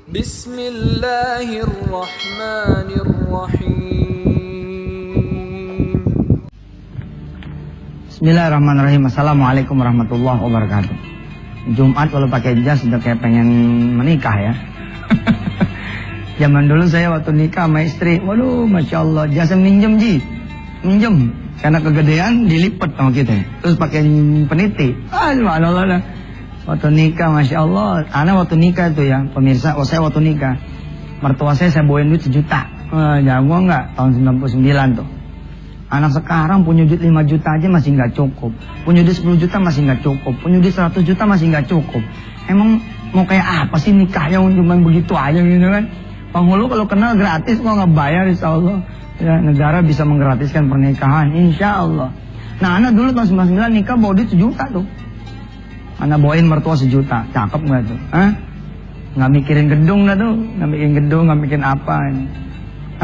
Bismillahirrahmanirrahim. Bismillahirrahmanirrahim. Assalamualaikum warahmatullahi wabarakatuh. Jumat kalau pakai jas udah kayak pengen menikah ya. Zaman dulu saya waktu nikah sama istri, waduh masya Allah, jasnya minjem karena kegedean dilipat sama kita, terus pakai peniti. Subhanallah dah. Waktu nikah masya Allah, anak waktu nikah itu ya pemirsa, saya waktu nikah, mertua saya bawain duit 1 juta. Jago nggak? Tahun 99 tuh. Anak sekarang punya duit 5 juta aja masih nggak cukup, punya duit 10 juta masih nggak cukup, punya duit 100 juta masih nggak cukup. Emang mau kayak apa sih nikahnya cuma begitu aja gitu kan? Penghulu kalau kenal gratis kok nggak bayar, insya Allah ya, negara bisa menggratiskan pernikahan insya Allah. Nah anak dulu tahun 99 nikah bawa duit 1 juta tuh. Anak bawain mertua 1 juta, cakep nggak tuh? Hah? Nggak mikirin gedung dah tuh, nggak mikirin apa.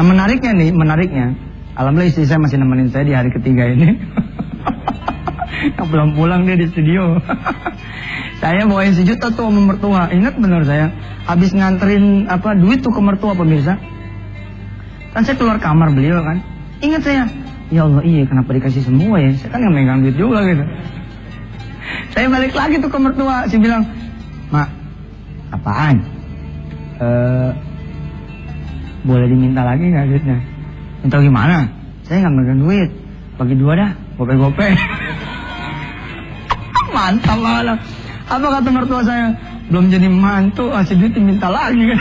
Nah menariknya, alhamdulillah istri saya masih nemenin saya di hari ketiga ini. Belum pulang dia di studio. Saya bawain 1 juta tuh sama mertua. Ingat bener saya, habis nganterin duit tuh ke mertua pemirsa. Kan saya keluar kamar beliau kan. Ingat saya, ya Allah iya kenapa dikasih semua ya? Saya kan yang megang duit juga gitu. Saya balik lagi tuh ke mertua, saya bilang, Mak, apaan? Boleh diminta lagi nggak duitnya? Minta gimana? Saya nggak megang duit, bagi 2 dah, gope. Mantap malah. Apa kata mertua saya? Belum jadi mantu, asli duit diminta lagi kan?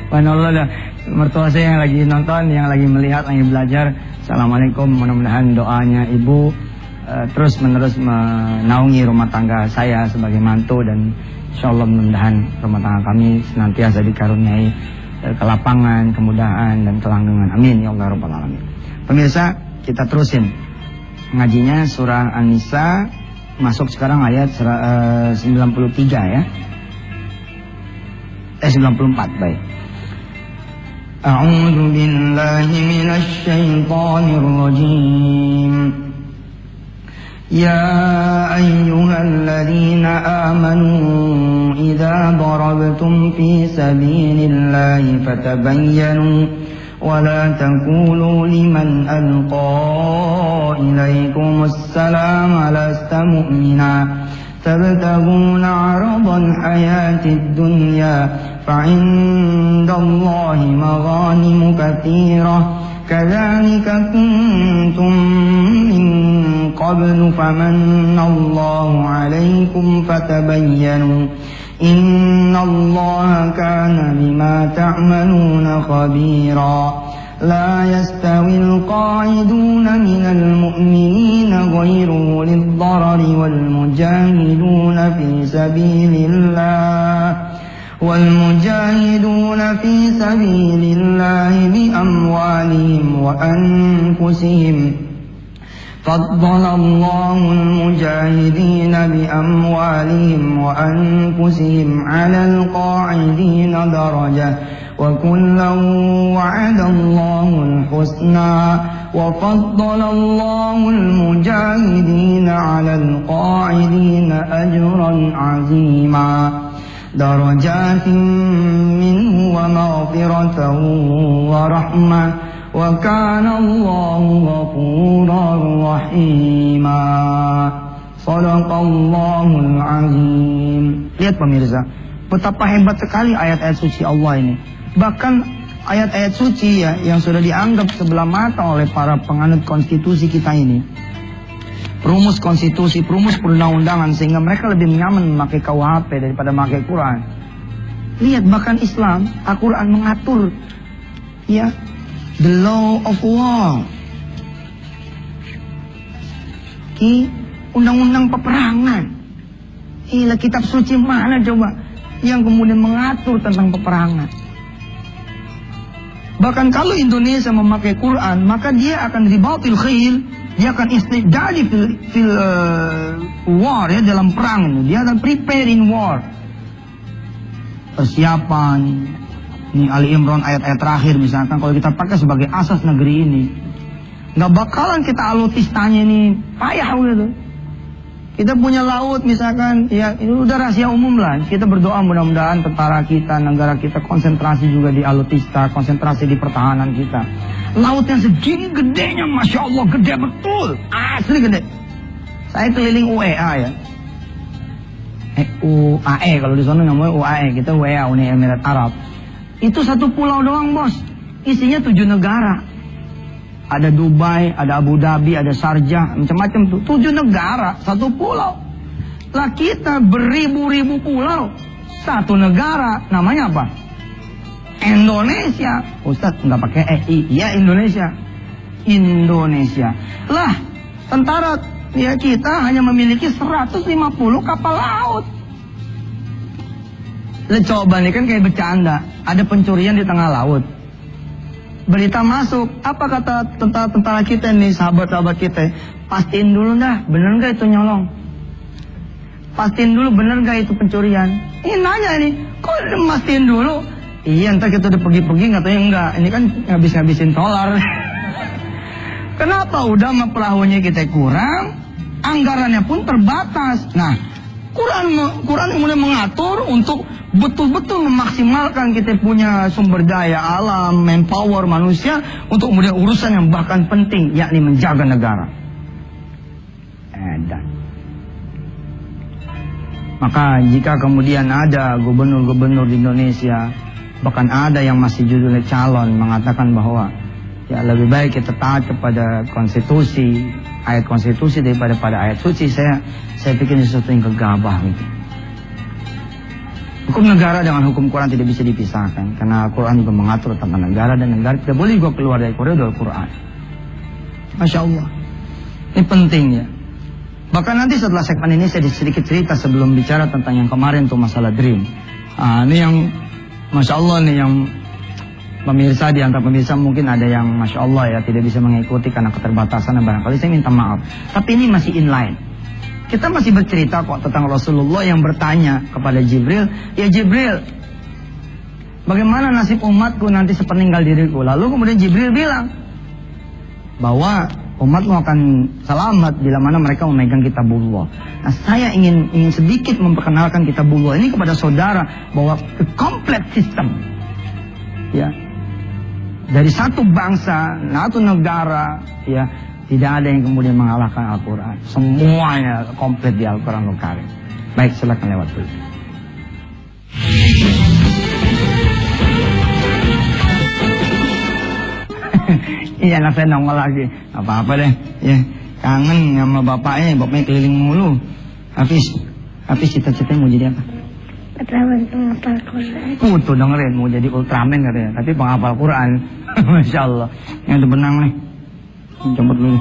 Subhanallah dah. Mertua saya yang lagi nonton, yang lagi melihat, lagi belajar. Assalamualaikum, mudah-mudahan doanya ibu terus menerus menaungi rumah tangga saya sebagai mantu, dan insya Allah mudah-mudahan rumah tangga kami senantiasa dikaruniai kelapangan, kemudahan, dan kelanggengan. Amin ya Allah rabbal alamin. Pemirsa, kita terusin ngajinya surah An-Nisa, masuk sekarang ayat 93 ya. 94 baik. A'udzu billahi minasy syaithanir rajim. Ya ayyuhalladzina amanu idza darabtum fi sabilillahi fatabayyanu wa la taqulu liman alqa ilaykumus salama lasta mu'mina tabtaguna 'aradal hayatid dunya fa'indallahi maghanimu katsirah كذلك كنتم من قبل فمن الله عليكم فتبينوا إن الله كان بما تعملون خبيرا لا يستوي القاعدون من المؤمنين غير أولي الضرر والمجاهدون في سبيل الله بأموالهم وأنفسهم فضل الله المجاهدين بأموالهم وأنفسهم على القاعدين درجة وكلا وعد الله الحسنى وفضل الله المجاهدين على القاعدين أجرا عظيما درجات منه ومغفرة ورحمة وكان الله غفورا رحيما صدق Allahul Azim. Lihat pemirsa, betapa hebat sekali ayat-ayat suci Allah ini. Bahkan ayat-ayat suci ya yang sudah dianggap sebelah mata oleh para penganut konstitusi kita ini, perumus konstitusi, perumus perundang-undangan, sehingga mereka lebih nyaman memakai KUHP daripada memakai Quran. Lihat, bahkan Islam, Al-Quran mengatur ya the law of war, undang-undang peperangan. Gila, kitab suci mana coba yang kemudian mengatur tentang peperangan? Bahkan kalau Indonesia memakai Quran, maka dia akan ribatil khil, dia akan istidadi fil war ya, dalam perang. Dia akan prepare in war. Persiapan. Ini Ali Imran ayat-ayat terakhir misalkan, kalau kita pakai sebagai asas negeri ini, nggak bakalan kita alutistanya ini payah gitu. Kita punya laut misalkan, ya ini udah rahasia umum lah. Kita berdoa mudah-mudahan tentara kita, negara kita konsentrasi juga di alutista, konsentrasi di pertahanan kita. Laut yang segini gedenya, Masya Allah, gede betul. Asli gede. Saya keliling UEA ya. UAE, kalau di sana namanya UAE, kita UEA, Uni Emirat Arab. Itu satu pulau doang, bos. Isinya 7 negara. Ada Dubai, ada Abu Dhabi, ada Sharjah, macam-macam tuh. 7 negara, satu pulau. Lah kita beribu-ribu pulau, satu negara, namanya apa? Indonesia. Ustadz nggak pakai EI, ya Indonesia. Indonesia. Lah tentara ya kita hanya memiliki 150 kapal laut. Lah coba nih kan kayak bercanda, ada pencurian di tengah laut. Berita masuk, apa kata tentara kita nih, sahabat-sahabat kita, pastiin dulu dah, bener gak itu nyolong? Pastiin dulu bener gak itu pencurian? Ini nanya nih, kok mastiin dulu? Iya, ntar kita udah pergi-pergi katanya enggak, ini kan ngabis-ngabisin solar. Kenapa? Udah sama perahunya kita kurang, anggarannya pun terbatas. Nah, Quran yang mulai mengatur untuk betul-betul memaksimalkan kita punya sumber daya alam, manpower manusia untuk kemudian urusan yang bahkan penting, yakni menjaga negara. Dan maka jika kemudian ada gubernur-gubernur di Indonesia, bahkan ada yang masih judulnya calon, mengatakan bahwa ya lebih baik kita taat kepada konstitusi, ayat konstitusi daripada pada ayat suci, saya pikir sesuatu yang gegabah gitu. Hukum negara dengan hukum Quran tidak bisa dipisahkan, karena Quran juga mengatur tentang negara, dan negara tidak boleh juga keluar dari koridor Quran. Masya Allah, ini penting ya. Bahkan nanti setelah segmen ini saya sedikit cerita sebelum bicara tentang yang kemarin tuh masalah dream. Ini yang Masya Allah nih, yang pemirsa, di antara pemirsa mungkin ada yang Masya Allah ya tidak bisa mengikuti karena keterbatasan, dan barangkali saya minta maaf. Tapi ini masih inline. Kita masih bercerita kok tentang Rasulullah yang bertanya kepada Jibril, ya Jibril, bagaimana nasib umatku nanti sepeninggal diriku? Lalu kemudian Jibril bilang bahwa umatmu akan selamat bila mana mereka memegang kitabullah. Nah, saya ingin sedikit memperkenalkan kitabullah ini kepada saudara, bahwa the complete system ya, dari satu bangsa, satu negara ya, tidak ada yang kemudian mengalahkan Al-Quran. Semuanya komplit di Al-Quran Al-Karim. Baik, silakan lewat dulu. Iya, anak saya nongol lagi. Apa-apa deh. Ya, kangen sama bapaknya keliling mulu. Hafiz cita-citanya mau jadi apa? Ultraman penghafal Quran. Tuh dengerin, mau jadi Ultraman katanya, tapi penghafal Quran. Masya Allah. Yang benang nih. Coba dulu.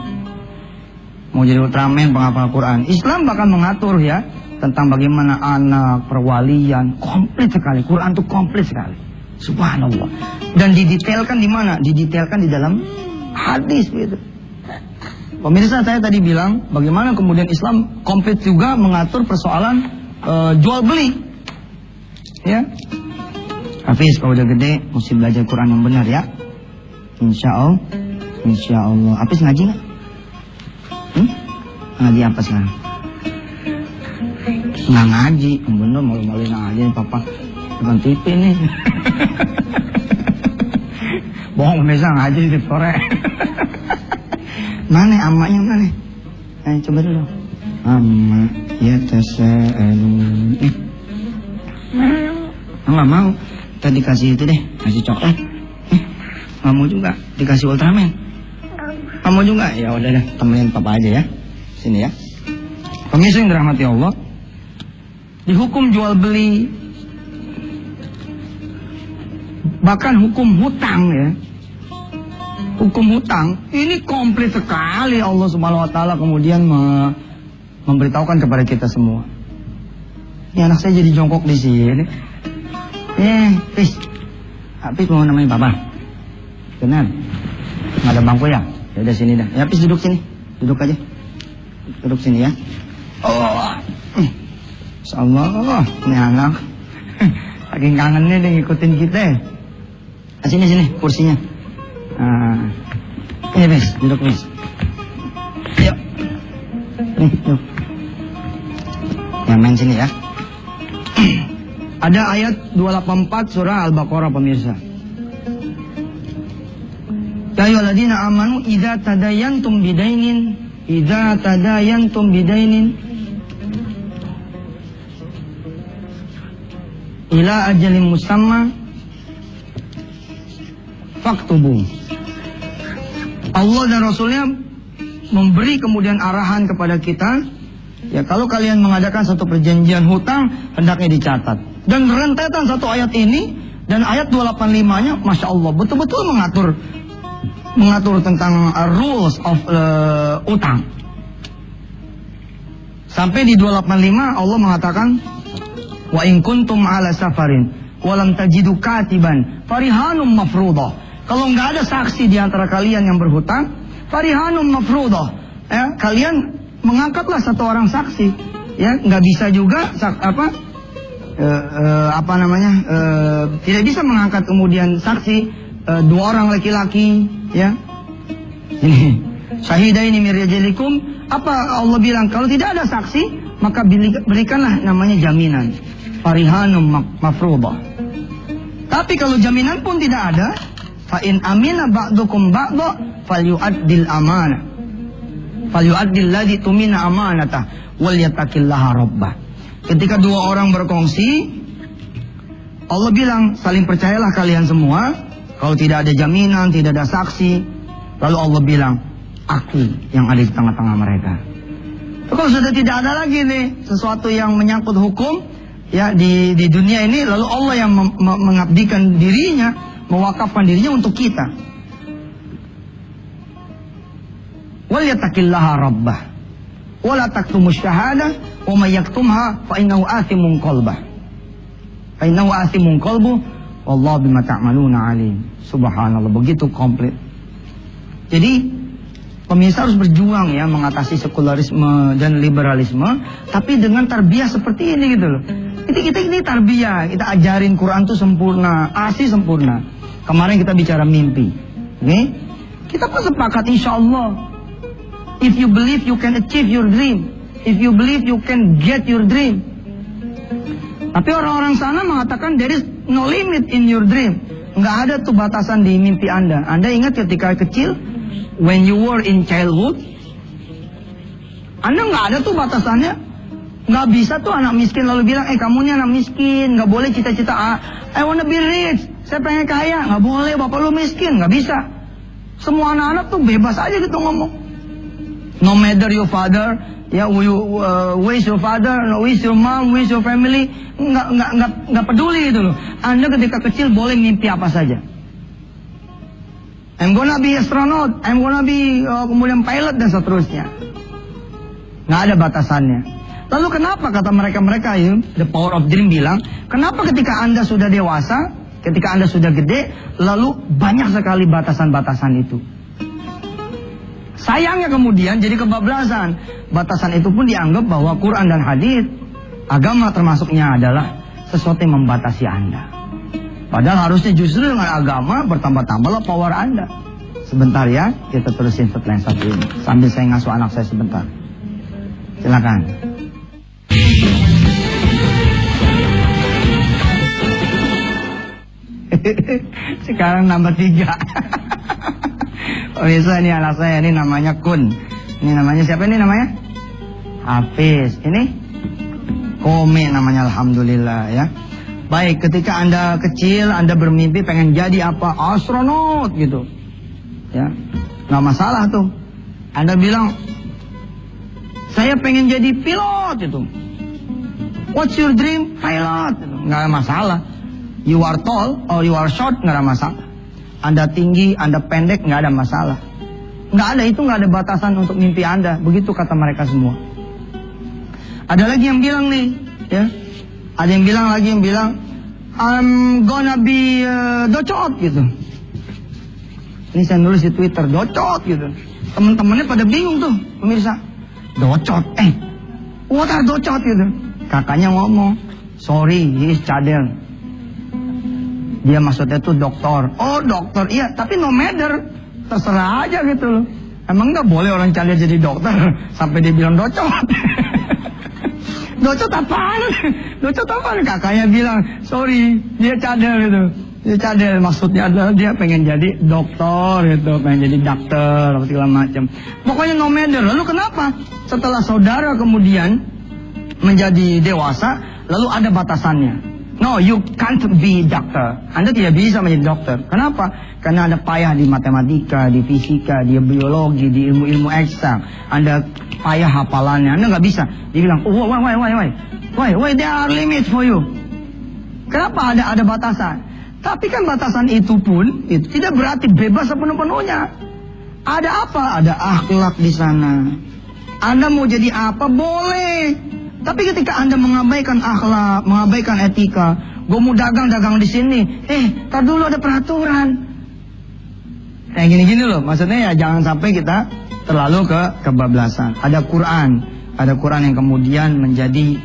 Mau jadi Ultraman penghafal Quran. Islam bahkan mengatur ya tentang bagaimana anak, perwalian, komplit sekali. Quran itu komplit sekali. Subhanallah. Dan didetailkan di mana? Didetailkan di dalam hadis gitu. Pemirsa, saya tadi bilang bagaimana kemudian Islam komplit juga mengatur persoalan jual beli. Ya. Hafiz kalau udah gede mesti belajar Quran yang benar ya. Insya Allah. Hafiz ngaji nggak? Ngaji apa sekarang? Nggak ngaji. Bener malu-maluin ngaji papa. Bukan TV nih. Bohong pemirsa, ngaji di sore. Mana amaknya mana? Coba dulu. Amma ya tasa'alun. Nggak mau. Tadi kasih itu deh, kasih coklat. Nggak mau juga, dikasih Ultraman. Nggak mau juga, ya udah deh, temenin papa aja ya. Sini ya. Pemirsa yang dirahmati Allah, di hukum jual beli, bahkan hukum hutang ya. Hukum hutang ini komplit sekali. Allah Subhanahu wa taala kemudian memberitahukan kepada kita semua. Ini anak saya jadi jongkok di sini. Hafiz mau namanya papa. Benar. Nggak ada bangku ya? Ya udah sini dah. Ya Hafiz duduk sini. Duduk aja. Duduk sini ya. Oh. Insyaallah ini anak saking kangennya dia ngikutin kita. Sini kursinya. Ini Hafiz, duduk Hafiz. Yuk. Nih, yuk. Yang main sini ya. Ada ayat 284 surah Al-Baqarah pemirsa. Ya ayyuhalladzina amanu idza tadayantum bidainin ila ajalin musamma faktubu. Allah dan Rasulnya memberi kemudian arahan kepada kita, ya kalau kalian mengadakan satu perjanjian hutang hendaknya dicatat. Dan rentetan satu ayat ini dan ayat 285-nya Masya Allah betul-betul mengatur tentang rules of utang. Sampai di 285 Allah mengatakan wa in kuntum ala safarin walam tajidu katiban farihanum mafruḍah. Kalau nggak ada saksi di antara kalian yang berhutang, farihanum mafruḍah. Ya, kalian mengangkatlah satu orang saksi. Ya, nggak bisa juga tidak bisa mengangkat kemudian saksi dua orang laki-laki, ya. Ini syahidaini min rijalikum. Apa Allah bilang? Kalau tidak ada saksi, maka berikanlah namanya jaminan. Farihanum mafruḍah. Tapi kalau jaminan pun tidak ada, fa in amina ba'dukum ba'dha falyu'addil amanah. Falyu'addil ladzi tumina amanatah wal yattaqillaha rabbah. Ketika dua orang berkongsi, Allah bilang, saling percayalah kalian semua. Kalau tidak ada jaminan, tidak ada saksi, lalu Allah bilang, aku yang ada di tengah-tengah mereka. Kalau sudah tidak ada lagi nih sesuatu yang menyangkut hukum, ya di dunia ini, lalu Allah yang mengabdikan dirinya, mewakafkan dirinya untuk kita. Wal yattaqillaha rabbah wala taktumus syahadah wa may yaktumha fa innahu athimun qalbah. Fa innahu athimun qalbu wallahu bima ta'maluna alim. Subhanallah, begitu komplit. Jadi pemirsa harus berjuang ya mengatasi sekularisme dan liberalisme, tapi dengan tarbiyah seperti ini gitu loh. Kita ini tarbiyah, kita ajarin Quran itu sempurna, ASI sempurna. Kemarin kita bicara mimpi. Oke? Kita pun sepakat insyaallah. If you believe you can achieve your dream. If you believe you can get your dream. Tapi orang-orang sana mengatakan there is no limit in your dream. Nggak ada tuh batasan di mimpi Anda. Anda ingat ketika kecil, when you were in childhood, Anda nggak ada tuh batasannya. Nggak bisa tuh anak miskin lalu bilang, kamu ini anak miskin, nggak boleh cita-cita, I wanna be rich, saya pengen kaya. Nggak boleh, bapak lu miskin, nggak bisa. Semua anak-anak tuh bebas aja gitu ngomong. No matter your father, ya, where's your father, where's your mom, where's your family, nggak peduli gitu loh. Anda ketika kecil boleh mimpi apa saja. I'm gonna be astronaut, I'm gonna be kemudian pilot dan seterusnya. Nggak ada batasannya. Lalu kenapa kata mereka ya, the power of dream bilang, kenapa ketika Anda sudah dewasa, ketika Anda sudah gede, lalu banyak sekali batasan-batasan itu. Sayangnya kemudian jadi kebablasan. Batasan itu pun dianggap bahwa Quran dan hadis, agama termasuknya adalah sesuatu yang membatasi Anda. Padahal harusnya justru dengan agama bertambah-tambahlah power Anda. Sebentar ya, kita terusin setelah yang satu ini. Sambil saya ngasuh anak saya sebentar. Silakan. Sekarang nambah 3. Pemirsa, ini anak saya, ini namanya Kun. Ini namanya siapa ini namanya? Hafiz. Ini Kome namanya, alhamdulillah ya. Baik, ketika Anda kecil, Anda bermimpi pengen jadi apa? Astronot gitu. Ya, nggak masalah tuh. Anda bilang, saya pengen jadi pilot itu. What's your dream? Pilot. Nggak ada masalah. You are tall or you are short, nggak ada masalah. Anda tinggi, Anda pendek, nggak ada masalah. Nggak ada, itu nggak ada batasan untuk mimpi Anda. Begitu kata mereka semua. Ada lagi yang bilang nih, ya. Ada yang bilang lagi, I'm gonna be docot gitu. Ini saya nulis di Twitter, docot gitu. Teman-temannya pada bingung tuh, pemirsa. Docot, what are docot gitu. Kakaknya ngomong, sorry, he is cadel. Dia maksudnya tuh dokter. Oh dokter, iya, tapi no matter, terserah aja gitu loh. Emang nggak boleh orang cadel jadi dokter sampai dia bilang docot. Docot apaan? Docot apaan? Kakaknya bilang, sorry, dia cadel gitu. Dia cadel, maksudnya adalah dia pengen jadi dokter gitu, pengen jadi dokter, segala macam. Pokoknya no matter. Lalu kenapa? Setelah saudara kemudian menjadi dewasa, lalu ada batasannya. No, you can't be doctor. Anda tidak bisa menjadi dokter. Kenapa? Karena Anda payah di matematika, di fisika, di biologi, di ilmu-ilmu eksak. Anda payah hafalannya, Anda nggak bisa. Dia bilang, oh, why there are limits for you. Kenapa ada batasan? Tapi kan batasan itu pun itu tidak berarti bebas sepenuh-penuhnya. Ada apa? Ada akhlak di sana. Anda mau jadi apa? Boleh. Tapi ketika Anda mengabaikan akhlak, mengabaikan etika, gue mau dagang di sini. Tar dulu ada peraturan. Kayak gini-gini loh. Maksudnya ya jangan sampai kita terlalu kebablasan. Ada Quran yang kemudian menjadi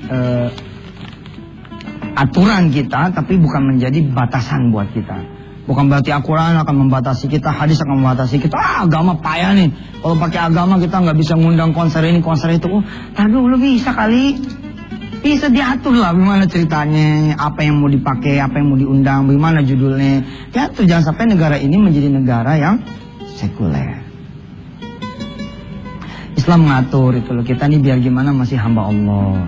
aturan kita, tapi bukan menjadi batasan buat kita. Bukan berarti Al-Quran akan membatasi kita, hadis akan membatasi kita. Agama payah nih. Kalau pakai agama kita nggak bisa ngundang konser ini, konser itu. Tar dulu bisa kali. Bisa diatur lah bagaimana ceritanya, apa yang mau dipakai, apa yang mau diundang, bagaimana judulnya. Ya tuh jangan sampai negara ini menjadi negara yang sekuler. Islam mengatur itu loh. Kita nih biar gimana masih hamba Allah.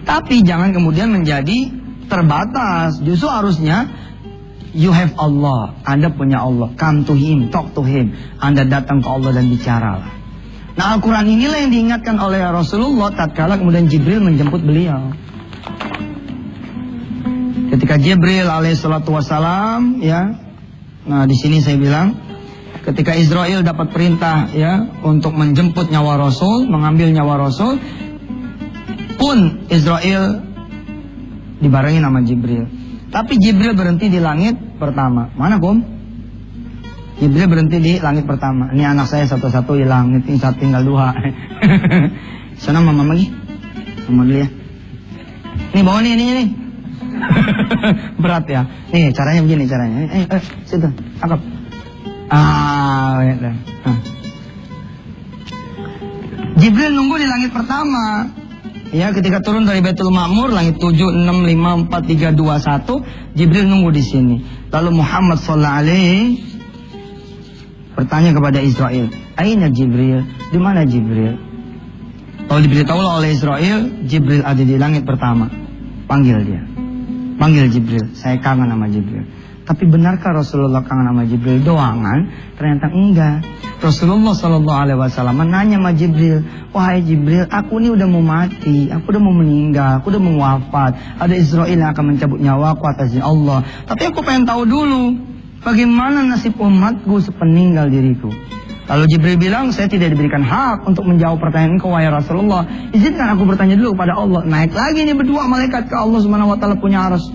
Tapi jangan kemudian menjadi terbatas. Justru harusnya you have Allah. Anda punya Allah. Come to Him, talk to Him. Anda datang ke Allah dan bicaralah. Nah, Al-Quran inilah yang diingatkan oleh Rasulullah tatkala kemudian Jibril menjemput beliau. Ketika Jibril alaihissalatu wassalam, ya. Nah, di sini saya bilang, ketika Israel dapat perintah ya untuk menjemput nyawa Rasul, mengambil nyawa Rasul, pun Israel dibarengi nama Jibril. Tapi Jibril berhenti di langit pertama. Mana Kom? Jibril berhenti di langit pertama. Ini anak saya satu-satu hilang. Ini satu tinggal 2. Sana mama lagi. Mama dulu ya. Nih bawa nih nih. Berat ya. Nih caranya begini caranya. Situ. Tangkap. Ya. Jibril nunggu di langit pertama. Ya, ketika turun dari Baitul Ma'mur, langit 7, 6, 5, 4, 3, 2, 1, Jibril nunggu di sini. Lalu Muhammad sallallahu alaihi bertanya kepada Israel, "Aina Jibril? Di mana Jibril?" Kalau diberitahu oleh Israel, Jibril ada di langit pertama. Panggil dia. Panggil Jibril. Saya kangen sama Jibril. Tapi benarkah Rasulullah kangen sama Jibril doangan? Ternyata enggak. Rasulullah sallallahu alaihi wasallam nanya sama Jibril, "Wahai Jibril, aku ini udah mau mati, aku udah mau meninggal, aku udah mau wafat. Ada Israel yang akan mencabut nyawaku atas izin Allah. Tapi aku pengen tahu dulu, bagaimana nasib umatku sepeninggal diriku." Lalu Jibril bilang, "Saya tidak diberikan hak untuk menjawab pertanyaan engkau, wahai Rasulullah. Izinkan aku bertanya dulu kepada Allah." Naik lagi nih berdua malaikat ke Allah Subhanahu wa taala punya arsy.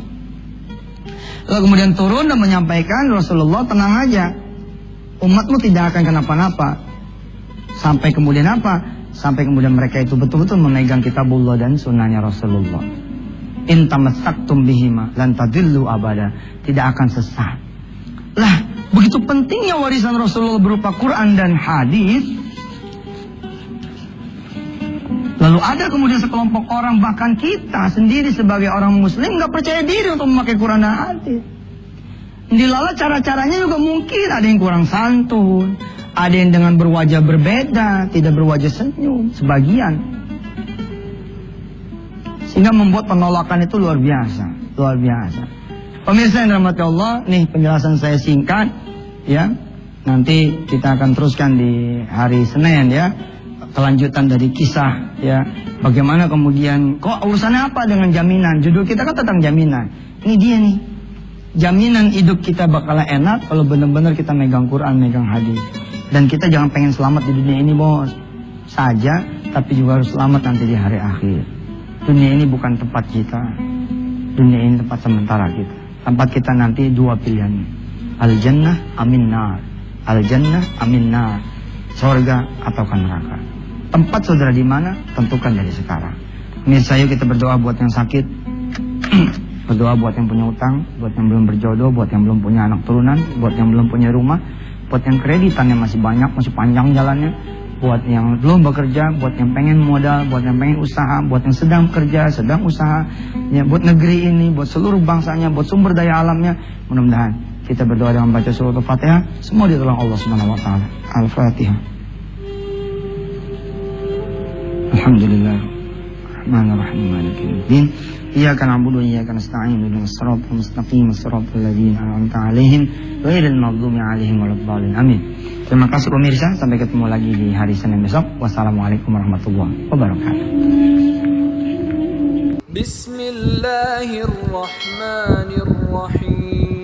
Lalu kemudian turun dan menyampaikan, "Rasulullah, tenang aja. Umatmu tidak akan kenapa-napa." Sampai kemudian apa? Sampai kemudian mereka itu betul-betul memegang kitabullah dan sunnahnya Rasulullah. In tamassaktum bihima lan tadillu abada. Tidak akan sesat. Lah, begitu pentingnya warisan Rasulullah berupa Quran dan hadis. Lalu ada kemudian sekelompok orang, bahkan kita sendiri sebagai orang muslim gak percaya diri untuk memakai Quran dan hadis. Dilala cara-caranya juga mungkin ada yang kurang santun, ada yang dengan berwajah berbeda, tidak berwajah senyum, sebagian. Sehingga membuat penolakan itu luar biasa, luar biasa. Pemirsa yang dirahmati Allah, nih penjelasan saya singkat, ya. Nanti kita akan teruskan di hari Senin ya. Kelanjutan dari kisah ya, bagaimana kemudian kok urusannya apa dengan jaminan? Judul kita kan tentang jaminan. Ini dia nih, jaminan hidup kita bakalan enak kalau benar-benar kita megang Quran, megang hadis. Dan kita jangan pengen selamat di dunia ini bos saja, tapi juga harus selamat nanti di hari akhir. Dunia ini bukan tempat kita, dunia ini tempat sementara kita. Tempat kita nanti 2 pilihan, al jannah amin nar, al jannah amin nar, surga atau neraka. Tempat saudara di mana? Tentukan dari sekarang. Mirsa, yuk kita berdoa buat yang sakit, berdoa buat yang punya utang, buat yang belum berjodoh, buat yang belum punya anak turunan, buat yang belum punya rumah, buat yang kreditannya masih banyak, masih panjang jalannya, buat yang belum bekerja, buat yang pengen modal, buat yang pengen usaha, buat yang sedang kerja, sedang usaha, ya, buat negeri ini, buat seluruh bangsanya, buat sumber daya alamnya. Mudah-mudahan kita berdoa dengan baca surah Al-Fatihah, semua ditolong Allah Subhanahu wa taala. Al-Fatihah. Alhamdulillah. Rahmanir-Rahim, Maliki yaumiddin. Iyyaka na'budu wa iyyaka nasta'in. Ihdinas siratal mustaqim, siratal ladzina an'amta 'alaihim ghairil maghdubi 'alaihim waladdallin. Amin. Terima kasih pemirsa, sampai ketemu lagi di hari Senin besok. Wassalamualaikum warahmatullahi wabarakatuh. Bismillahirrahmanirrahim.